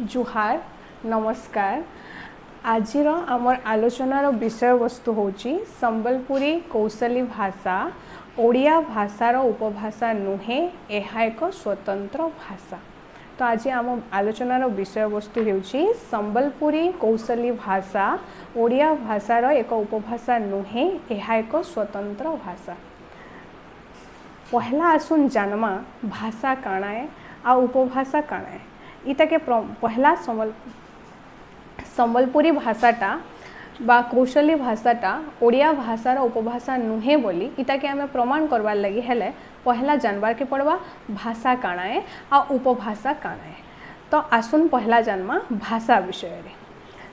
जुहार नमस्कार। आजिर आमर आलोचनार विषय वस्तु होची संबलपुरी कौशली भाषा ओडिया भाषार उपभाषा नुहे, यह एक स्वतंत्र भाषा। तो आज आम आलोचनार विषय वस्तु होची संबलपुरी कौशली भाषा ओडिया भाषार एक उपभाषा नुहे, यह एक स्वतंत्र भाषा। पहला आसुन जानमा भाषा काना है आ उपभाषा काना है। इटा के पहला संबलपुरी भाषाटा बा कौशली भाषाटा ओडिया भाषार उपभाषा नुहे बोली इटा के आमे प्रमाण करवार लगी हेले पहला जानबार के पड़वा भाषा काना है आ उपभाषा काना है। तो आसुन पहला जानमा भाषा विषय रे।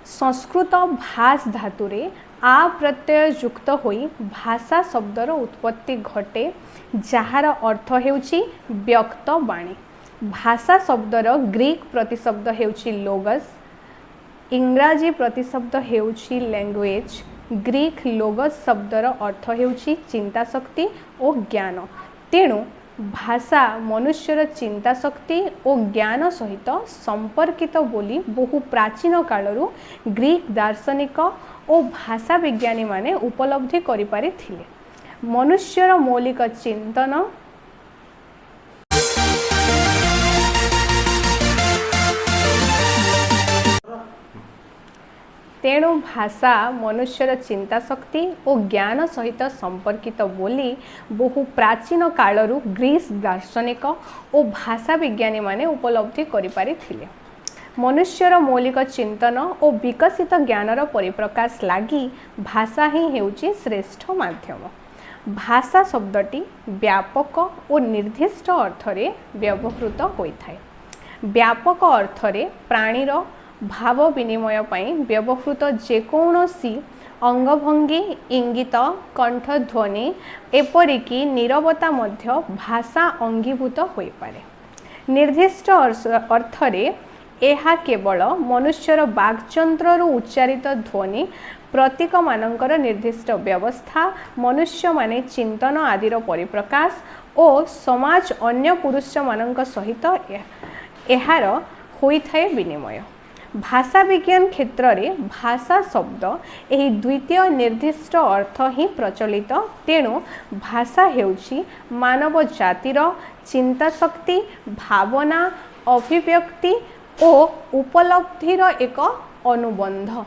संस्कृत भाष धातुरे आ प्रत्यय युक्त होई भाषा शब्दर उत्पत्ति घटे, जार अर्थ हेउची व्यक्त वाणी। भाषा शब्दर ग्रीक प्रतिशब्द हेउची लोगस, इंग्राजी प्रतिशब्द हेउची लैंग्वेज। ग्रीक लोगस शब्दर अर्थ हेउची चिंता शक्ति और ज्ञान। तेणु भाषा मनुष्यर चिंता शक्ति और ज्ञान सहित संपर्कित बोली बहु प्राचीन कालरू ग्रीक दार्शनिक और भाषा विज्ञानी माने उपलब्धि करि पारिथिले। मनुष्यर मौलिक चिंतन तेणु भाषा मनुष्यर चिंता शक्ति और ज्ञान सहित संपर्कित बोली बहु प्राचीन कालरू ग्रीस दार्शनिक और भाषा विज्ञानी माने उपलब्धि करि पारिथिले। मनुष्यर मौलिक चिंतन और विकसित ज्ञानर परिप्रकाश लागी भाषा ही हेउची श्रेष्ठ माध्यम। भाषा शब्दटी व्यापक और निर्दिष्ट अर्थरे व्यवहृत होइथाय। व्यापक अर्थरे प्राणीर भाव विनिमय पाई व्यवहृत जेकोसी अंगभंगी इंगित कंठध्वनि एपरिकी नीरवता मध्य भाषा अंगीभूत होई पारे। निर्दिष्ट अर्थरे एहा केवल मनुष्यर वाक्यंत्ररू उच्चारित ध्वनि प्रतीक मानकर निर्दिष्ट व्यवस्था, मनुष्य माने चिंतन आदिर परिप्रकाश और समाज अन्य पुरुष मानक सहित एहार होइथाय विनिमय। भाषा विज्ञान क्षेत्र में भाषा शब्द यही द्वितीय निर्दिष्ट अर्थ ही प्रचलित। तेणु भाषा हेउची मानव जातिर चिंता शक्ति, भावना, अभिव्यक्ति और उपलब्धिर एक अनुबंध।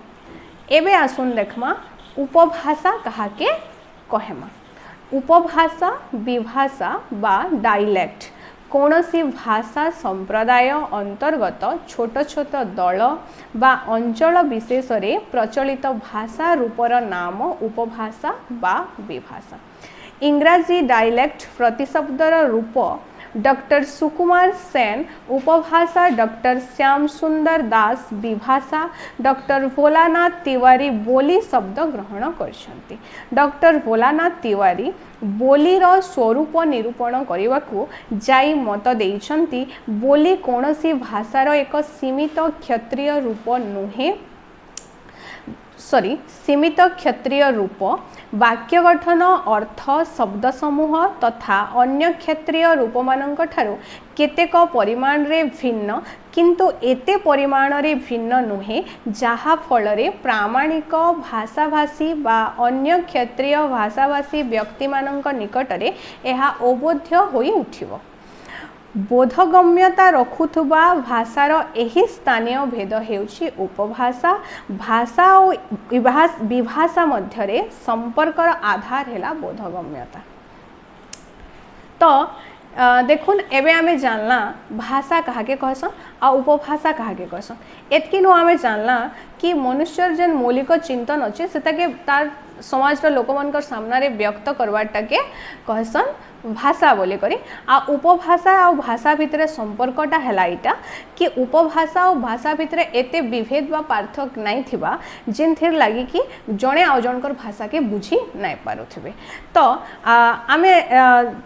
एबे आसुन देखमा उपभाषा कहाके कहेमा। उपभाषा विभाषा बा डायलेक्ट कौनसी भाषा संप्रदाय अंतर्गत छोट छोट दल बा अंचल विशेष रे प्रचलित भाषा रूपर नाम उपभाषा बा विभाषा। इंग्राजी डायलेक्ट प्रतिशब्दर रूप डॉक्टर सुकुमार सेन उपभाषा, डॉक्टर श्याम सुंदर दास विभाषा, डॉक्टर भोलानाथ तिवारी बोली शब्द ग्रहण करछन्ति। डॉक्टर भोलानाथ तिवारी बोलीर स्वरूप निरूपण करने जाई मत देइछन्ति बोली कौनसी भाषार एक सीमित क्षत्रिय रूप नुहे, सीमित क्षत्रिय रूप, वाक्य गठन, अर्थ, शब्द समूह तथा अन्य क्षत्रिय रूप मानक ठारू केतेक परिमाण रे भिन्न, किंतु एते परिमाण रे भिन्न नुहे जहा फल रे प्रामाणिक भाषाभाषी बा अन्य क्षत्रिय भाषाभाषी व्यक्ति मानक निकट रे एहा अबोध्य होई उठिबो। बोधगम्यता रखुथुबा भाषार एही स्थानीय भेद हेउची उपभाषा। भाषा और विभाषा मध्यरे संपर्कर आधार हेला बोधगम्यता। तो देखुन एबे आमे जानला भाषा कहाके कहसन आ उपभाषा कहाके कहसन। एतकी नु आमे जानला कि मनुष्यर जेन मौलिक चिंतन अच्छे सेटा के तार समाज लोक मानकर सामना रे व्यक्त करवाटा के कहसन भाषा बोली करी। आ उपभाषा और भाषा भितर संपर्कटा हैला इटा कि उपभाषा और भाषा भितर एते विभेद बा पार्थक्य नहीं थिबा जिनथिर लागी कि जणे आ जनकर भाषा के बुझी नहीं पारुथिबे। तो आमे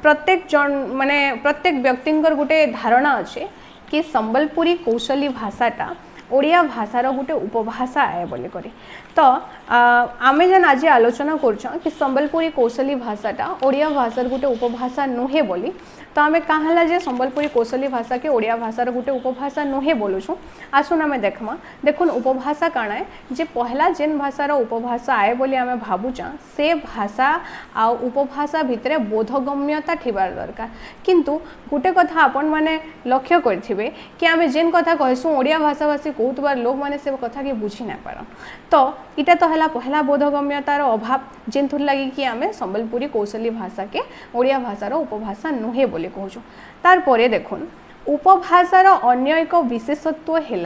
प्रत्येक जन माने प्रत्येक व्यक्तिंकर गुटे धारणा अच्छे कि संबलपुरी कौशली भाषाटा ओडिया भाषार गोटे उपभाषा आए बोली करी। तो आमे जन आज आलोचना कर कि संबलपुरी कौशली भाषाटा ओडिया भाषार गोटे उपभाषा नुहे बोली तो आमे कहाँ जे संबलपुरी कौशली भाषा के ओडिया भाषार गोटे उपभाषा नुहे बोलुछुँ आसुन आमे देखमा देखुन उपभाषा काण है जे पहला जेन भाषार उपभाषा आए बोली आमे भावुचा से भाषा आ उपभाषा भितरे बोधगम्यता थिबार दरकार किंतु गोटे कथा आपण माने लक्ष्य करथिबे कि आमे जेन कथा कहसु ओडिया भाषाभाषी कहतबार लोक माने से कथा के बुझी ना पारन तो इटा तो हला पहला बोधगम्यतार अभाव जेंथुर लगी कि आमे संबलपुरी कौशली भाषा के ओडिया भाषार उपभाषा नुहे बोली कहूँ तार परे देखुन उपभाषार अन्य एक विशेषत्व है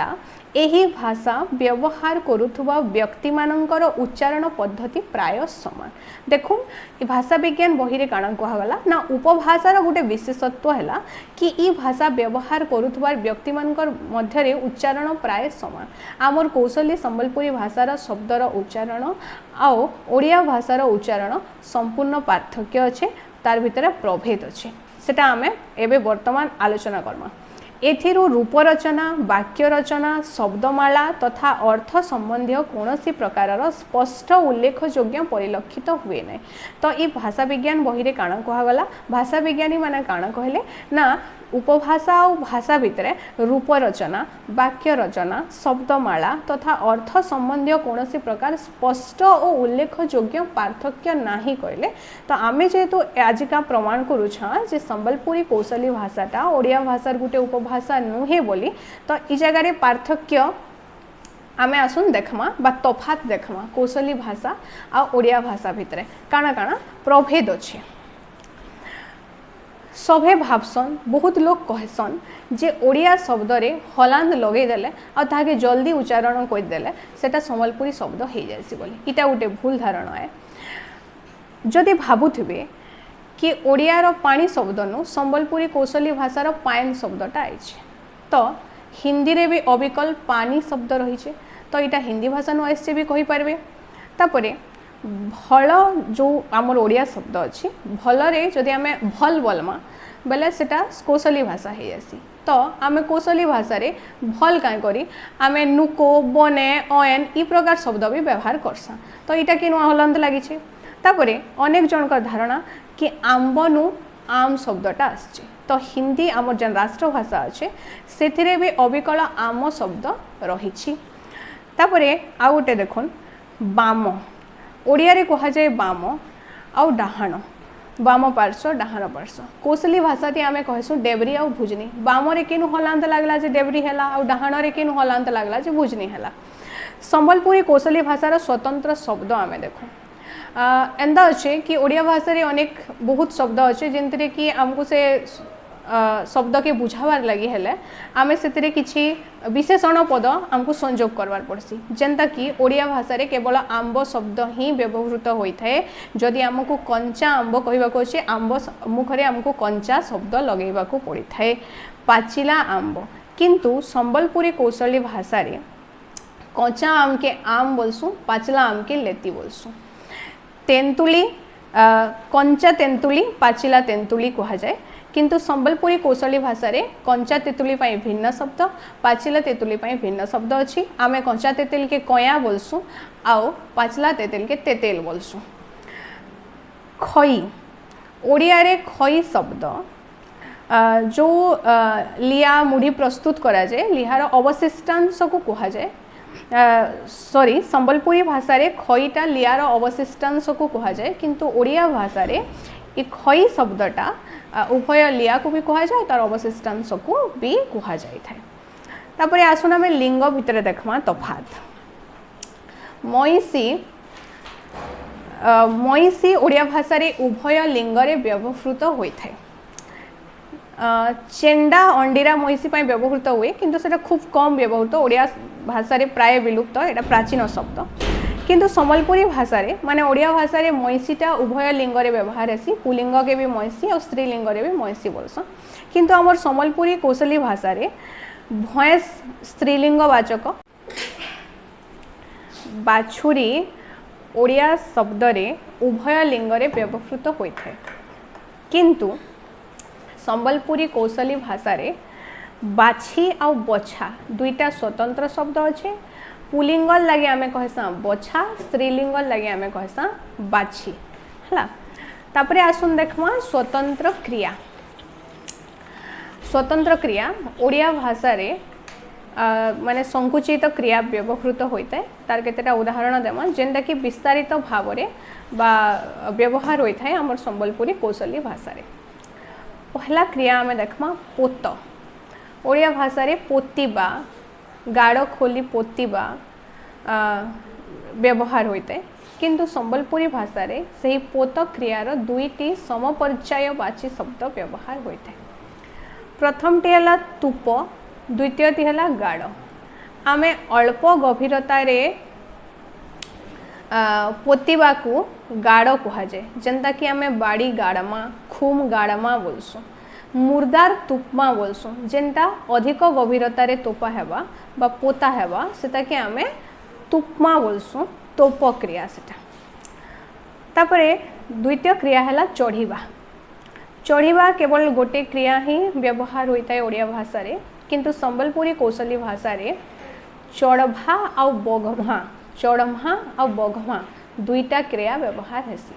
एही भाषा व्यवहार करुथुबा व्यक्ति मानकर उच्चारण पद्धति प्राय समान देखुन भाषा विज्ञान बही रे काण कहगला ना उपभाषार गोटे विशेषत्व है कि ई भाषा व्यवहार करुथुबा व्यक्ति मानकर मध्य रे उच्चारण प्राय समान आमर कौशली संबलपुरी भाषार शब्दर उच्चारण आउ ओडिया भाषार उच्चारण संपूर्ण पार्थक्य अच्छे तार भितर प्रभेद अच्छे सेटा आमे एबे वर्तमान आलोचना करमा एथिरु रूप रचना वाक्य रचना शब्दमाला तथा अर्थ संबंधी कौनसी प्रकारर स्पष्ट उल्लेखयोग्य परिलक्षित हुए ना तो ये भाषा विज्ञान बही रे काण कहगला भाषा विज्ञानी माने काण कहले ना उपभाषा और भाषा भितर रूप रचना वाक्य रचना शब्दमाला तथा अर्थ संबंधी कौनसी प्रकार स्पष्ट और उल्लेखयोग्य पार्थक्य नाही कहले तो आमे जेहेतु आजिका प्रमाण करूछा जे संबलपुरी कौशली भाषाटा ओडिया भाषार गोटे उपभाषा नुहे बोली तो ई जगार पार्थक्य आमे आसुन देखमा बा तफात देखमा कौशली भाषा आ ओडिया भाषा भितर काना काना प्रभेद अच्छे सभे भावसन बहुत लोग कहसन जे ओडिया शब्द रे हलांद लगे देले आ ताके जल्दी उच्चारण कर देले सेटा संबलपुरी शब्द हो जायसी बोली इटा गोटे भूल धारणा है जदि भाबुथिबे कि ओडिया रो पानी शब्द नु संबलपुरी कौशली भाषार पायन शब्दटा आइछे तो हिंदी रे भी अविकल पानी शब्द रही तो यहाँ हिंदी भाषा नु आइछे भी कहि पारबे तापरे भल जो आमर ओडिया शब्द अच्छी भल रे जदि आमे भल बोलमा बेले सेटा कौशली भाषा है आसी तो आमे कौशली भाषा रे भल काई करी आमे नुको बने अयन ई प्रकार शब्द भी व्यवहार करसा तो इटा कि हलंत लगी तापरे अनेक जनकर धारणा कि आंबनु आम शब्दटा आसचे तो हिंदी आमर जन राष्ट्रभाषा अच्छे से भी अविकल आम शब्द रही तापरे आ गोटे देखुन बाम ओडिया रे कहा जाए बाम आउ डाहाण बाम पार्श्व डाहाण पार्श्व कौशली भाषा ती आमे कहसु डेबरी आउ भुजनी बाम रे केनु हलांत लागला जे डेबरी हैला आउ डाहाण रे केनु हलांत लागला जे भुजनी हैला संबलपुरी कौशली भाषार स्वतंत्र शब्द आमे देखो एंदा अच्छे कि ओडिया भाषा रे अनेक बहुत शब्द अच्छे जेंतरे कि हमको से शब्द के बुझावार लगी हेले आमे सेतिरे किछि विशेषण पद हमको संयोग करवार पड़सी जेंता कि ओडिया भाषा रे केवल आंब शब्द ही व्यवहृत होइथाए जदि हमको कंचा आंब कहबाको अछि आंब मुखरे हमको कंचा शब्द लगेबाको पड़िथाए पाचिला आंब किंतु संबलपुरी कौशली भाषा रे कंचा आम के आम बोलसु पाचिला आम के लेती बोलसु तेंतुली कंचा तेंतुली पाचिला तेंतुली कहा जाए किंतु संबलपुरी कौशली भाषा रे कंचा तेतुली पाई भिन्न शब्द पाचिला तेतुली पाई भिन्न शब्द अच्छी आमे कंचा तेतुल के कया बोलसु आउ पाचिला तेतुल के तेतेल बोलसु खई ओडिया रे खई शब्द जो लिया मुढ़ी प्रस्तुत करा जाए लिहार अवशिष्टांश को कहा जाए सॉरी संबलपुरी भाषा रे खईटा लियार अवशिष्टांश को कहा जाए किंतु ओडिया भाषा रे ये खई शब्दटा उभय लिया को भी कहा जाए तार अवशिष्टांश को भी कहा जाए तापर आसुन आम लिंग भितर देखमा तफात मईसी मईसी ओडिया भाषा रे उभय लिंग रे व्यवहृत होइथाय चेंडा अंडीरा मईसी पाई व्यवहृत हुए किंतु सेटा खूब कम व्यवहृत ओडिया भाषा रे प्राय विलुप्त एटा प्राचीन शब्द किंतु संबलपुरी भाषा रे माने ओडिया भाषा रे मईसीटा उभय लिंग रे व्यवहार आसी पुलिंग के भी मईसी और स्त्रीलिंग रे भी मईसी बोलसन किंतु हमर संबलपुरी कौशली भाषा रे भैंस स्त्रीलिंग वाचक बाछुरी ओडिया शब्द रे उभय लिंग रे व्यवहृत होइथाय किंतु संबलपुरी कौशली भाषा रे बाछी आ बछा दुईटा स्वतंत्र शब्द अच्छे पुलिंग लगे आम कहसा बछा, स्त्रीलिंग लगे आम कहसा बाछी है। तापर आसुन देखमा स्वतंत्र क्रिया। स्वतंत्र क्रिया ओडिया भाषा रे माने संकुचित क्रिया व्यवहृत होता है। तार केतेटा उदाहरण देमा जेनटा कि विस्तारित भाव रे बा व्यवहार होता है आमर संबलपुरी कौशली भाषा रे। पहला क्रिया आम देखमा पोत। ओडिया भाषा रे पोतीबा, गाड़ खोली पोतीबा व्यवहार होता है, किंतु संबलपुरी भाषा रे सही पोत क्रियार दुईटी समपर्यायवाची शब्द व्यवहार होता है। प्रथम टी है तुप, द्वितीय टी है गाड़। आमे अल्प गभीरता रे पोतीबा को गाड़ कहुए, जेनता कि आमे बाड़ी गाड़मा, खूम गाड़मा बोलसु। मुर्दार तुपमा बोलसु, जेनटा अधिक गभीरता रे तोपा हेबा बा पोता हेबा सेटा कि आमे तुपमा बोलसु, तोप क्रिया सेटा। तापरे द्वितीय क्रिया है चढ़ीबा। चढ़ीबा केवल गोटे क्रिया ही व्यवहार होता है ओडिया भाषा रे, किंतु संबलपुरी कौशली भाषा रे चढ़भा आउ बघमा, चढ़मा आउ बघमा दुईटा क्रिया व्यवहार हेसी।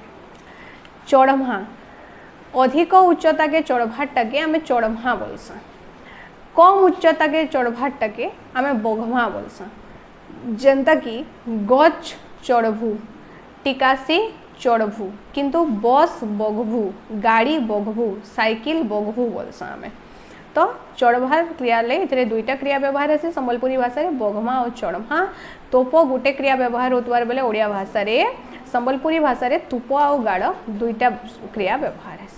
चढ़मा अधिक उच्चता के चढ़भाटा के आमे चढ़मा बोलसा, कम उच्चता के चढ़भाटा के आमे बघमा बोलसा। जेनता कि गच चढ़भू, टिकासी चढ़भू, किंतु बस बघभू, गाड़ी बघभू, साइकिल बघभू बोलसा आमे। तो चढ़भा क्रिया ले इतरे दुईटा क्रिया व्यवहार है संबलपुरी भाषा रे बघमा और चढ़मा। तोप गोटे क्रिया व्यवहार होतवार बेले ओडिया भाषा रे संबलपुरी भाषा रे तुप और गाड़ दुईटा क्रिया व्यवहार है।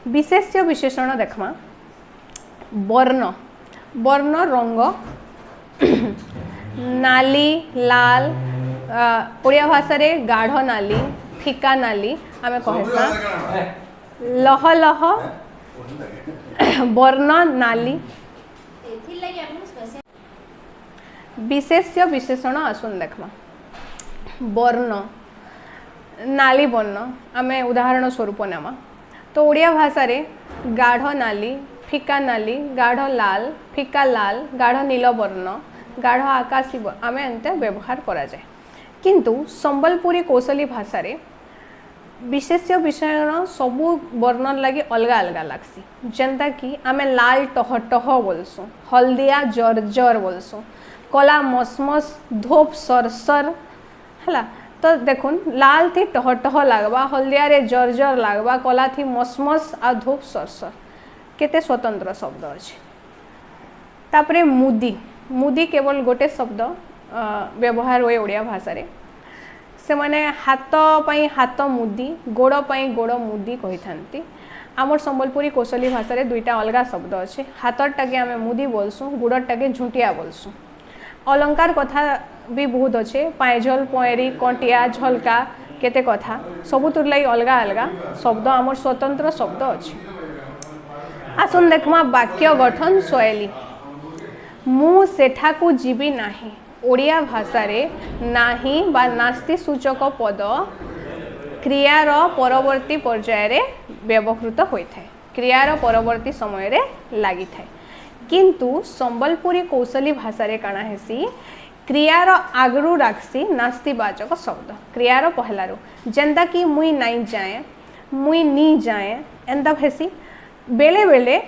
विशेष्य विशेषण देखमा वर्ण। वर्ण रंग नाली, लाल, ओडिया भाषा रे गाढ़ नाली, फिका नाली आमे कहसा लह लह वर्ण नाली। विशेष्य विशेषण आसुन देखमा वर्ण नाली वर्ण आमे उदाहरण स्वरूप नेमा। तो ओडिया भाषा रे गाढ़ नाली, फिका नाली, गाढ़ लाल, फिका लाल, गाढ़ नील वर्ण, गाढ़ आकाशी आमे एंते व्यवहार करा जाए। किंतु संबलपुरी कौशली भाषा रे विशेष्य विशेषण सबू वर्ण लगे अलग अलग लागसी। जेनता कि आमे लाल टह टह बोलसु, हल्दिया जर्जर बोलसु, कला मसमस धोप सरसर है। तो देखुन लाल थी टह टह लगवा, हल्दिया रे जर्जर लगवा, कला थी मसमस आ धोप सरसर केते स्वतंत्र शब्द अच्छे। तापरे मुदी। मुदी केवल गोटे शब्द व्यवहार हुए ओडिया भाषा रे। से माने हाथ पाई हाथ मुदी, गोड़ पाई गोड़ मुदी कही थांती। आमर संबलपुरी कौशली भाषा रे दुईटा अलग शब्द अच्छे। हाथटा के आमे मुदी बोलसु, गोड़टा के झुंटिया बोलसु। अलंकार कथा भी बहुत अच्छे, पायझल, पयरी, कंटिया, झलका केते कथा सबुतर लगी अलग अलग शब्द आमर स्वतंत्र शब्द अच्छे। आसुन देखमा वाक्य गठन शैली। मु सेठाकू जीवी नाही। ओडिया भाषा रे नाही बा नास्ति सूचक पद क्रियार परवर्ती पर्याय रे व्यवहृत होइथाय, क्रियार परवर्ती समय रे लागि थाय। किंतु संबलपुरी कौशली भाषा रे काना हेसी क्रियार आगरू राखसी नास्तिवाचक शब्द क्रियार पहलारू, जेंता कि मुई नाई जाए, मुई नी जाए एंता हेसी। बेले बेले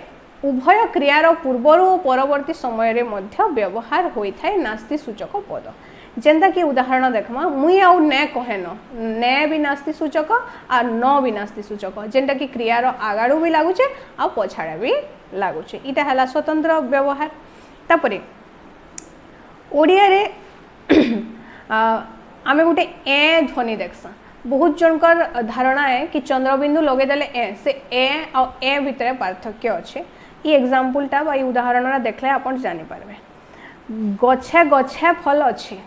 उभय क्रियार पूर्वर और परवर्ती समय रे मध्य व्यवहार होइथाय नास्ति सूचक पद। जेंता कि उदाहरण देखमा मुई आउ ने कहेन, ने भी नास्ति सूचक आ न भी नास्ति सूचक, जेंटा कि क्रियार आगाड़ू भी लागुचे आ पछाड़ा भी लागुचे। इटा हला स्वतंत्र व्यवहार। तापरे ओडिया रे आमे गोटे ए ध्वनि देखसा। बहुत जनकर धारणा है कि चंद्रबिंदु लगे देले ए से ए और ए भितर पार्थक्य अच्छे। ये एग्जाम्पलटा बा उदाहरणटा देखले आपण जानि पारबे। गछे गछे फल अच्छे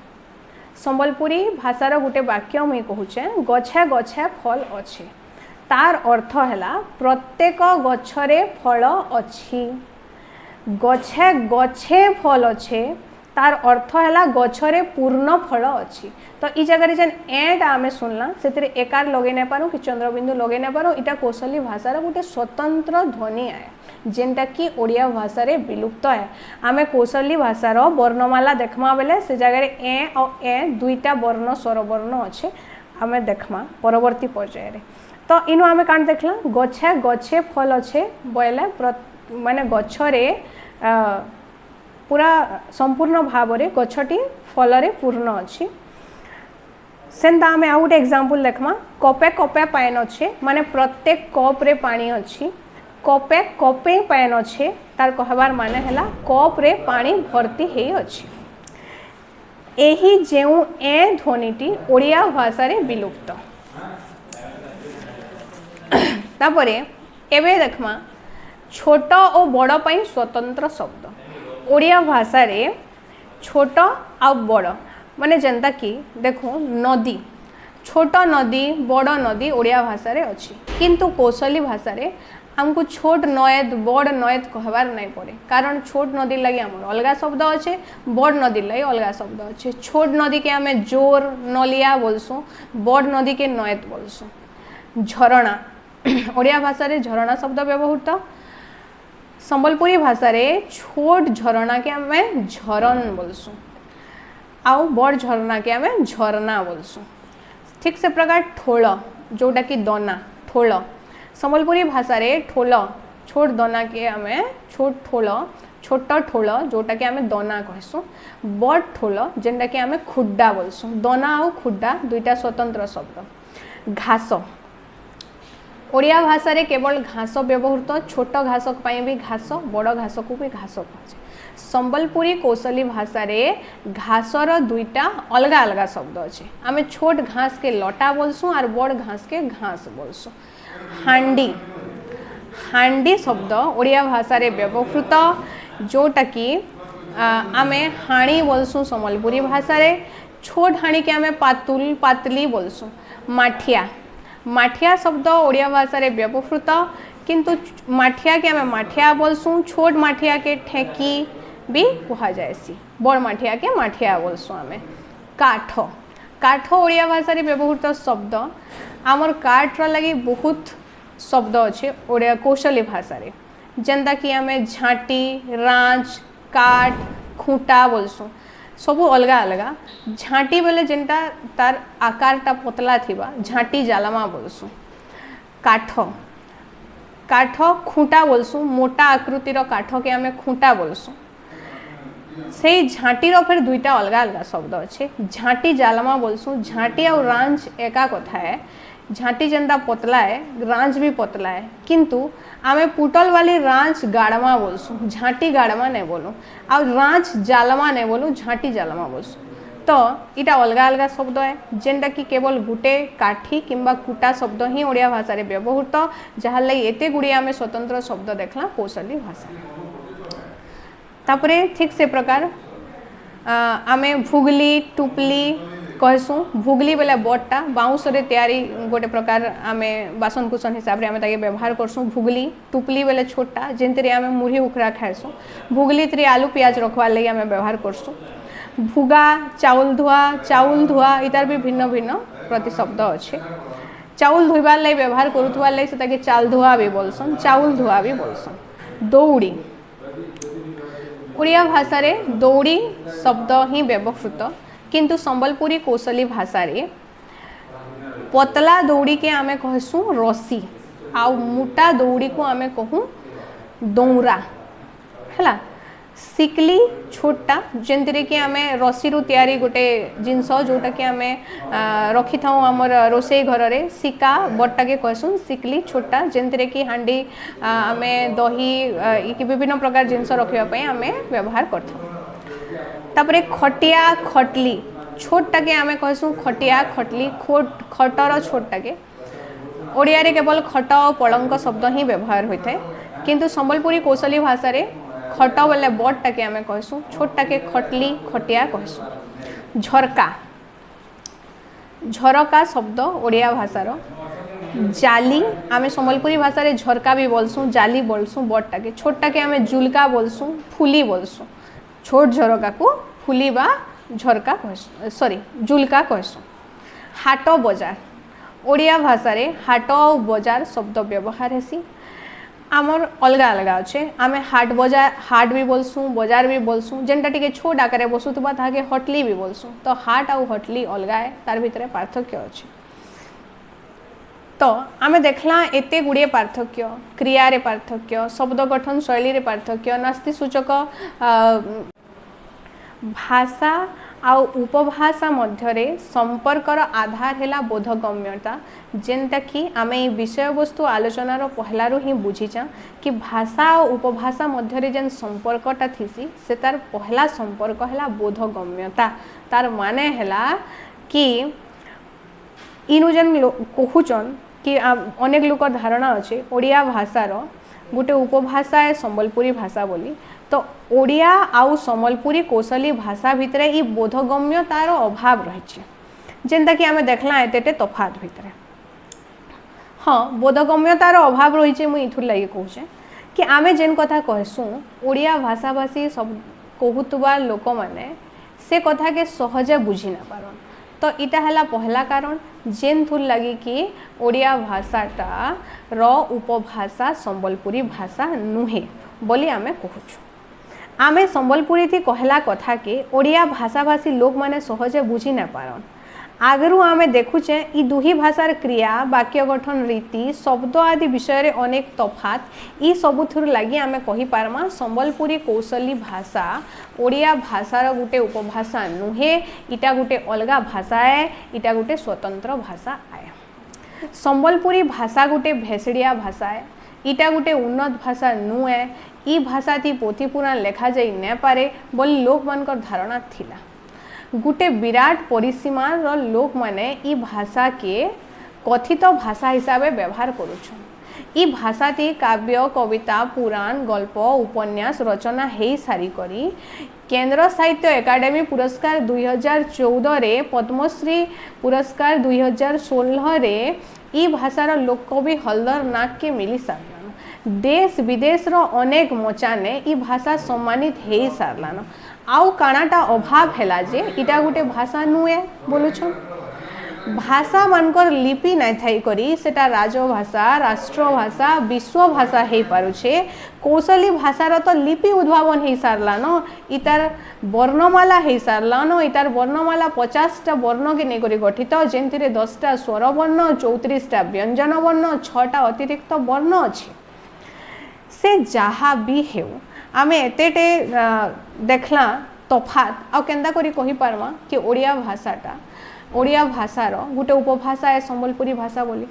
संबलपुरी भाषार गोटे वाक्य मुई कहूचे गछे गछे फल अच्छे। तार अर्थ है प्रत्येक गछरे फल अच्छी। गछे गछे फल अच्छे तार अर्थ है गछरे पूर्ण फल अच्छी। तो ई जगह जेन एटा आमे सुनला से एकार लगे नहीं पारूँ कि चंद्रबिंदु लगे नहीं पारूँ, इटा कौशली भाषार गोटे स्वतंत्र ध्वनि आए जेनटा कि ओडिया भाषा रे विलुप्त है। आमे कौशली भाषार वर्णमाला देखमा बेले से जगह ए और ए दुईटा वर्ण स्वर वर्ण अच्छे आमे देखमा परवर्ती पर्याय रे। तो इनु आमे कान देखला गछे गछे फल अच्छे बोले माने गछरे पूरा संपूर्ण भाव रे गछटी फल रे पूर्ण अच्छी। सेंता आमे आ गोटे एग्जांपल देखमा कपे कपे पानी अच्छे माने प्रत्येक कप रे पानी अच्छी। कपे कपे पानी अच्छे तार कहबार माने हैला कप रे पानी भर्ती हे अच्छी। एही जेउ ए ध्वनिटी ओडिया भाषा रे विलुप्त। तापरे एबे देखमा छोट और बड़ पाई स्वतंत्र शब्द। ओडिया भाषा रे छोट आ बड़ माने जनता कि देखो नदी छोट नदी बड़ नदी ओडिया भाषा रे अच्छी, किंतु कौशली भाषा रे हमको छोट नयत बड़ नयत कहबार नहीं पड़े, कारण छोट नदी लगे आम अलग शब्द अच्छे, बड़ नदी लगे अलग शब्द अच्छे। छोट नदी के आम जोर नलिया बोलसुँ, बड़ नदी के नयत बोलसुँ। झरणा ओडिया भाषा रे झरणा शब्द व्यवहृत। संबलपुरी भाषा रे छोट झरणा के आम झरन बोलसुँ, आउ बड़ झरना के आम झरना बोलसुँ। ठीक से प्रकार ठोल जोटा कि दना ठोल। संबलपुरी भाषा रे ठोल छोट दना के आम छोट ठोल छोट ठोल जोटा कि आम दना कहसुँ। बड़ ठोल जेनटा कि आम खुड्डा बोलसुँ। दना आउ खुड्डा दुईटा स्वतंत्र शब्द। घास ओडिया भाषा रे केवल घास व्यवहृत, छोट घास भी घास बड़ घास को भी घास कह। संबलपुरी कौशली भाषा रे घासर दुईटा अलग अलग शब्द अच्छे। आम छोट घास के लटा बोलसुँ और बड़ घास के घास बोलसुँ। हांडी हांडी शब्द ओडिया भाषा रे व्यवहृत जोटा कि आम हाणी बोलसुँ संबलपुरी भाषा रे। छोट हाणी के आम पातुल पातली बोलसुँ। माठिया माठिया शब्द ओडिया भाषा रे व्यवहृत, किंतु माठिया के आम माठिया बोलसुँ। छोट माठिया के ठेकी भी कह जाएसी, बड़ माठिया के माठिया बोलसुँ आम। काठ काठ ओडिया भाषा रे व्यवहृत शब्द। आमर काठर लगी बहुत शब्द अच्छे ओडिया कौशली भाषा रे, जेनता कि आम झाटी रांच काठ खूंटा बोलसुँ, सबू अलग अलग। झाटी बेले जेनटा तार आकारटा पतला थिबा झाटी जालमा बोलसुँ। काठ काठ खूंटा बोलसुँ, मोटा आकृतिर काठ के आम खूंटा बोलसुँ। से झाटीर फिर दुईटा अलग अलग शब्द अच्छे। झाटी जालमा बोलसुँ। झाटी और रांच एका कथा है। झाटी जेनता पतला है रांच भी पतला है, किंतु आमे पुटल वाली रांच गाड़मा बोलसुँ, झाटी गाड़मा नहीं बोलूँ। और रांच जालमा नहीं बोलूँ, झाटी जालमा बोलसुँ। तो इटा अलग अलग शब्द है जेनटा कि केवल गुटे काठी किंबा कुटा शब्द ही ओडिया भाषा रे व्यवहृत, जहार लगी एते गुड़िया आमे स्वतंत्र शब्द देखला कौशली भाषा। तापरे ठीक से प्रकार आमे भुगली टुपली कहसुँ। भुगली बेला बड़टा बाउंस रे तैयारी गोटे प्रकार आमे बासन कुसन हिसाब रे आमे ताके व्यवहार करसुँ। भुगली टुपली बेले छोटा जेनते आमे मुढ़ी उखरा खाएसुँ। भुगली तरी आलू प्याज रखवार लगी आमे व्यवहार करसुँ। भुगा चाउल धुआ इतार भी भिन्न भिन्न प्रतिशब्द अच्छे। चाउल धोइबार लगी व्यवहार करुवार लगी से चाल धुआ भी बोलसन, चाउल धुआ भी बोलसन। दौड़ी ओडिया भाषा रे दौड़ी शब्द ही व्यवहृत, किंतु संबलपुरी कौशली भाषा रे पतला दौड़ी के आमे कहसुँ रसी, आउ मोटा दौड़ी को आमे कहूँ दौरा है। सिकली छोटा जेनते कि आम रसी रु तैयारी गोटे जिनस जोटा कि आम रखी था आमर रोसई घर रे। सिका बट्टा के कहसुँ सिकली छोटा जेनते कि हांडी आम दही विभिन्न प्रकार जिनस रखापी आम व्यवहार कर। खटिया खटली छोटा के आम कहसुँ खटिया खटली खटर छोटा के। ओडिया रे केवल खट और पलंक शब्द ही व्यवहार होता है, किंतु संबलपुरी कौशली भाषा रे खट बोले बड़टा के आम कहसुँ, छोटा के खटली खटिया कहसुँ। झरका झरका शब्द ओडिया भाषार। जाली आम संबलपुरी भाषा रे झरका भी बोलसुँ, फुली बा झरका कहसु सॉरी झुलका कहसु। हाट बजार ओडिया भाषा रे हाट और बजार शब्द व्यवहार हेसी आमर अलग अलग अच्छे आमे हाट भी बोलसु बजार भी बोलसु जेनटा टिके छोट आकार बसुवा ताके हटली भी बोलसु। तो हाट आउ हटली अलग है तार भितर पार्थक्य अच्छे। तो आमे देखला एते गुड़िए पार्थक्य क्रिया रे पार्थक्य शब्द गठन शैली रे पार्थक्य नास्ति सूचक भाषा आउ उपभाषा मध्यरे संपर्कर आधार हैला बोधगम्यता जेनटा कि आमे विषय वस्तु आलोचनार पहलारू ही बुझीचा कि भाषा और उपभाषा मध्यरे जेन संपर्कटा थीसी से तार पहला संपर्क हैला बोधगम्यता। तार माने हैला कि इनु जेन कहूचन कि अनेक लोक धारणा अच्छे ओडिया भाषार गोटे उपभाषा है संबलपुरी भाषा बोली। तो ओडिया आउ संबलपुरी कौशली भाषा भितरे ई बोधगम्य तार अभाव रही जेनता कि आमे देखला एतेटे तफात भितरे। हाँ बोधगम्य तार अभाव रही मुझे इथुर लगे कहूचे कि आमे जेन कथा कहसु ओडिया भाषाभाषी सब कहूतुबा लोक माने से कथा के सहजे बुझी ना पारन। तो इटा हला पहला कारण जेन थुर लगी कि ओडिया भाषाटा र उपभाषा संबलपुरी भाषा नुहे बोली आमे कहूछु। आमे संबलपुरी थी कहला कथा के ओडिया भाषाभाषी लोक माने सहजे बुझी ना पारन। आगरू आमे देखुचे ई दुही भाषार क्रिया वाक्य गठन रीति शब्द आदि विषय रे अनेक तफात ई सबुथुर लगी आमे कहि पारमा संबलपुरी कौशली भाषा ओडिया भाषार गुटे उपभाषा नुहे इटा गुटे अलगा भाषा है इटा गुटे स्वतंत्र भाषा आए। संबलपुरी भाषा गुटे भेसड़िया भाषा है इटा गुटे उन्नत भाषा नुहे ई भाषा थी पोथी पुराण लेखा जाई न पारे बोली लोक मानकर धारणा थिला। गुटे विराट परिसीमार लोक माने ई भाषा के कथित भाषा हिसाब व्यवहार करुछन। ई भाषा ती काव्य कविता पुराण गल्प उपन्यास रचना हेई सारी करी केंद्र साहित्य एकाडेमी पुरस्कार 2014 रे पद्मश्री पुरस्कार 2016 रे ई भाषार लोककवि हलधर नाग के मिली सारलान। देश विदेश रो अनेक मचाने ई भाषा सम्मानित हेई सारलान। आउ कानाटा अभाव हैला जे इटा गुटे भाषा नुए बोलुछन। भाषा मानकर लिपि नाइ थाई करी सेटा राजभाषा राष्ट्रभाषा विश्व भाषा हेई पारुछे। कौशली भाषार तो लिपि उद्भावन हेई सारलान इतार वर्णमाला हेई सारलान इतार वर्णमाला 50टा वर्ण के नेकरी गठित जेंथिरे 10टा स्वर वर्ण 34टा व्यंजन वर्ण 6टा अतिरिक्त वर्ण अछि। से जहा भी हेउ आमे एतेटे देखला तफात आ केंदा करी कहि पारमा कि ओडिया भाषाटा ओडिया भाषार गोटे उपभाषा है संबलपुरी भाषा बोली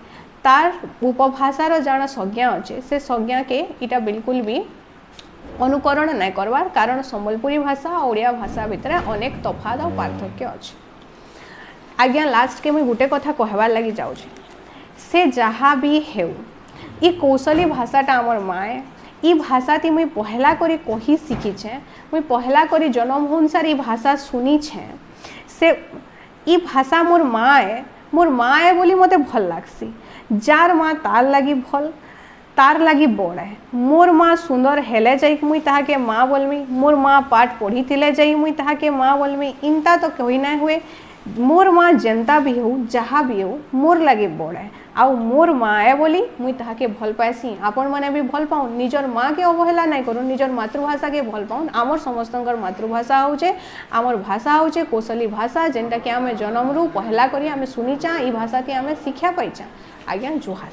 तार उपभाषार जाना संज्ञा अच्छे से संज्ञा के इटा बिल्कुल भी अनुकरण नहीं करवार कारण संबलपुरी भाषा और ओडिया भाषा भितर अनेक तफात और पार्थक्य अच्छे। आज्ञा लास्ट के मुझे गोटे कथा कहबार लगी जाऊँ से जहाँ भी हेउ ई कौशली भाषाटा आमर माए ई भाषा ती मुई पहला करी कही शिखी छे मुई पहला करी जन्म अनुसार ई भाषा सुनी छे से ई भाषा मोर माँ है बोली मते भल लागसी। जार माँ तार लगी भल तार लगी बड़ है मोर माँ सुंदर हेले जाई मुई ताहाके माँ बोलमी मोर माँ पाठ पढ़ी थिले जाई मुई ताहाके माँ बोलमी इनता तो कही ना हुए मोर माँ जनता भी हो जहाँ भी हो मोर लगे बड़ है आउ मोर माँ है बोली मुई ताहाके भल पाइसी आपण माने भी भल पाऊँ निजर माँ के अवहेला नहीं करूँ निजर मातृभाषा के भल पाऊँ। आमर समस्तंकर मातृभाषा होचे आमर भाषा होचे कौशली भाषा जेनटा कि आमे जन्मरू पहला करी आमे सुनीचा ई भाषा ती आमे शिक्षा पाइचा। आज्ञा जुहार।